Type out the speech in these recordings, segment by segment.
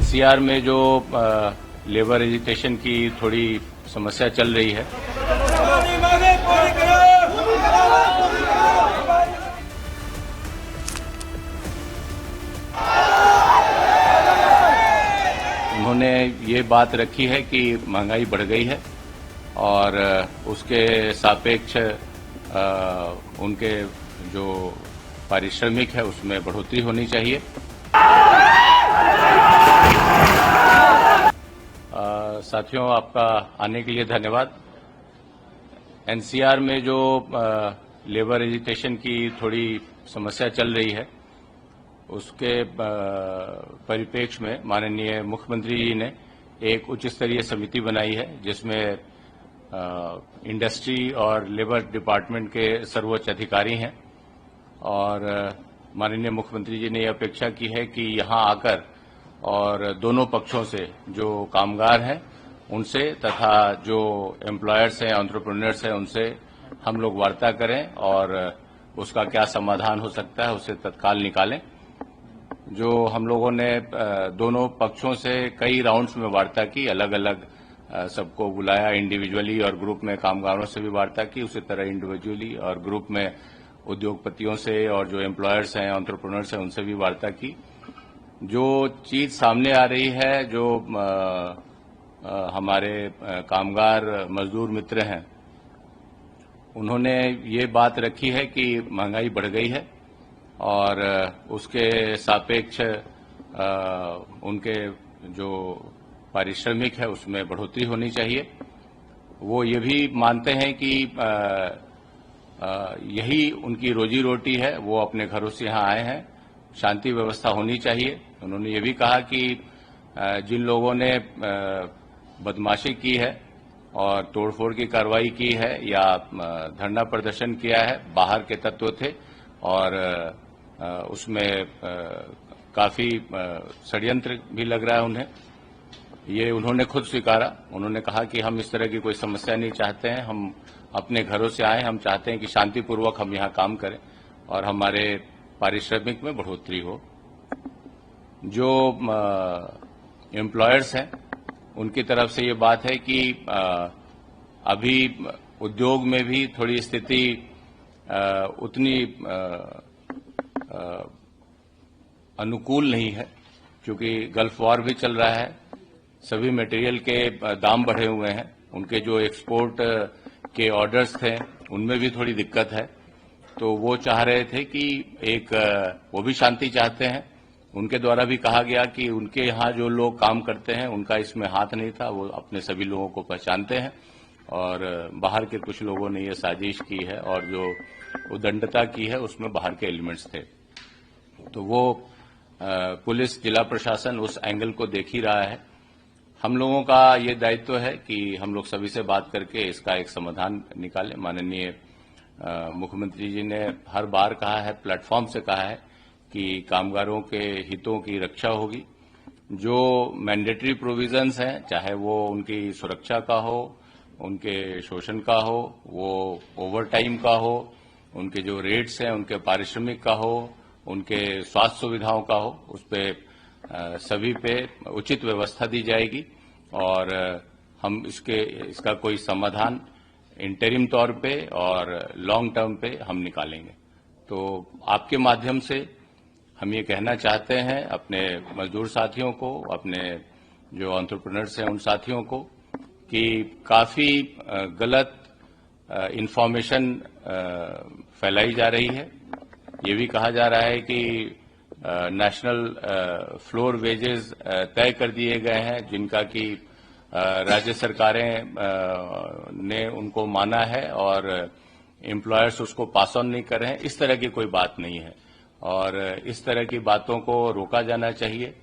NCR में जो labour agitation की थोड़ी समस्या चल रही है, उन्होंने ये बात रखी है कि महंगाई बढ़ गई है और उसके सापेक्ष उनके जो पारिश्रमिक है उसमें बढ़ोतरी होनी चाहिए। साथियों, आपका आने के लिए धन्यवाद। एनसीआर में जो लेबर एजिटेशन की थोड़ी समस्या चल रही है, उसके परिप्रेक्ष्य में माननीय मुख्यमंत्री जी ने एक उच्च स्तरीय समिति बनाई है जिसमें इंडस्ट्री और लेबर डिपार्टमेंट के सर्वोच्च अधिकारी हैं और माननीय मुख्यमंत्री जी ने यह अपेक्षा की है कि यहां आकर और दोनों पक्षों से जो कामगार हैं उनसे तथा जो एम्प्लॉयर्स हैं, एंटरप्रेन्योर्स हैं, उनसे हम लोग वार्ता करें और उसका क्या समाधान हो सकता है उसे तत्काल निकालें। जो हम लोगों ने दोनों पक्षों से कई राउंड्स में वार्ता की, अलग अलग सबको बुलाया, इंडिविजुअली और ग्रुप में कामगारों से भी वार्ता की, उसी तरह इंडिविजुअली और ग्रुप में उद्योगपतियों से और जो एम्प्लॉयर्स हैं, एंटरप्रेन्योर्स हैं, उनसे भी वार्ता की। जो चीज सामने आ रही है, जो हमारे कामगार मजदूर मित्र हैं, उन्होंने ये बात रखी है कि महंगाई बढ़ गई है और उसके सापेक्ष उनके जो पारिश्रमिक है उसमें बढ़ोतरी होनी चाहिए। वो ये भी मानते हैं कि यही उनकी रोजी रोटी है, वो अपने घरों से यहाँ आए हैं, शांति व्यवस्था होनी चाहिए। उन्होंने ये भी कहा कि जिन लोगों ने बदमाशी की है और तोड़फोड़ की कार्रवाई की है या धरना प्रदर्शन किया है, बाहर के तत्व थे और उसमें काफी षड्यंत्र भी लग रहा है उन्हें। ये उन्होंने खुद स्वीकारा। उन्होंने कहा कि हम इस तरह की कोई समस्या नहीं चाहते हैं, हम अपने घरों से आए, हम चाहते हैं कि शांतिपूर्वक हम यहाँ काम करें और हमारे पारिश्रमिक में बढ़ोतरी हो। जो एम्प्लॉयर्स हैं उनकी तरफ से ये बात है कि अभी उद्योग में भी थोड़ी स्थिति उतनी अनुकूल नहीं है, क्योंकि गल्फ वॉर भी चल रहा है, सभी मटेरियल के दाम बढ़े हुए हैं, उनके जो एक्सपोर्ट के ऑर्डर्स थे उनमें भी थोड़ी दिक्कत है। तो वो चाह रहे थे कि वो भी शांति चाहते हैं। उनके द्वारा भी कहा गया कि उनके यहाँ जो लोग काम करते हैं उनका इसमें हाथ नहीं था, वो अपने सभी लोगों को पहचानते हैं और बाहर के कुछ लोगों ने ये साजिश की है और जो उद्दंडता की है उसमें बाहर के एलिमेंट्स थे। तो वो पुलिस, जिला प्रशासन उस एंगल को देख ही रहा है। हम लोगों का ये दायित्व है कि हम लोग सभी से बात करके इसका एक समाधान निकालें। माननीय मुख्यमंत्री जी ने हर बार कहा है, प्लेटफॉर्म से कहा है कि कामगारों के हितों की रक्षा होगी। जो मैंडेटरी प्रोविजंस हैं, चाहे वो उनकी सुरक्षा का हो, उनके शोषण का हो, वो ओवर टाइम का हो, उनके जो रेट्स हैं उनके पारिश्रमिक का हो, उनके स्वास्थ्य सुविधाओं का हो, उस पे सभी पे उचित व्यवस्था दी जाएगी और हम इसका कोई समाधान इंटरिम तौर पे और लॉन्ग टर्म पे हम निकालेंगे। तो आपके माध्यम से हम ये कहना चाहते हैं अपने मजदूर साथियों को, अपने जो एंटरप्रेन्योर्स हैं उन साथियों को, कि काफी गलत इंफॉर्मेशन फैलाई जा रही है। ये भी कहा जा रहा है कि नेशनल फ्लोर वेजेस तय कर दिए गए हैं, जिनका कि राज्य सरकारें ने उनको माना है और एम्प्लॉयर्स उसको पास ऑन नहीं कर रहे हैं। इस तरह की कोई बात नहीं है और इस तरह की बातों को रोका जाना चाहिए।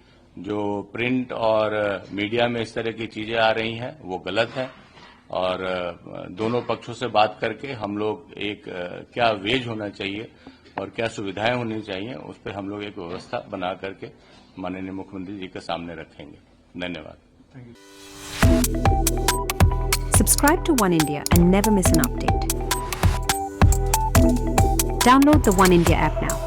जो प्रिंट और मीडिया में इस तरह की चीजें आ रही हैं वो गलत है और दोनों पक्षों से बात करके हम लोग क्या वेज होना चाहिए और क्या सुविधाएं होनी चाहिए उस पर हम लोग एक व्यवस्था बना करके माननीय मुख्यमंत्री जी के सामने रखेंगे। धन्यवाद। Subscribe to One India and never miss an update. Download the One India app now.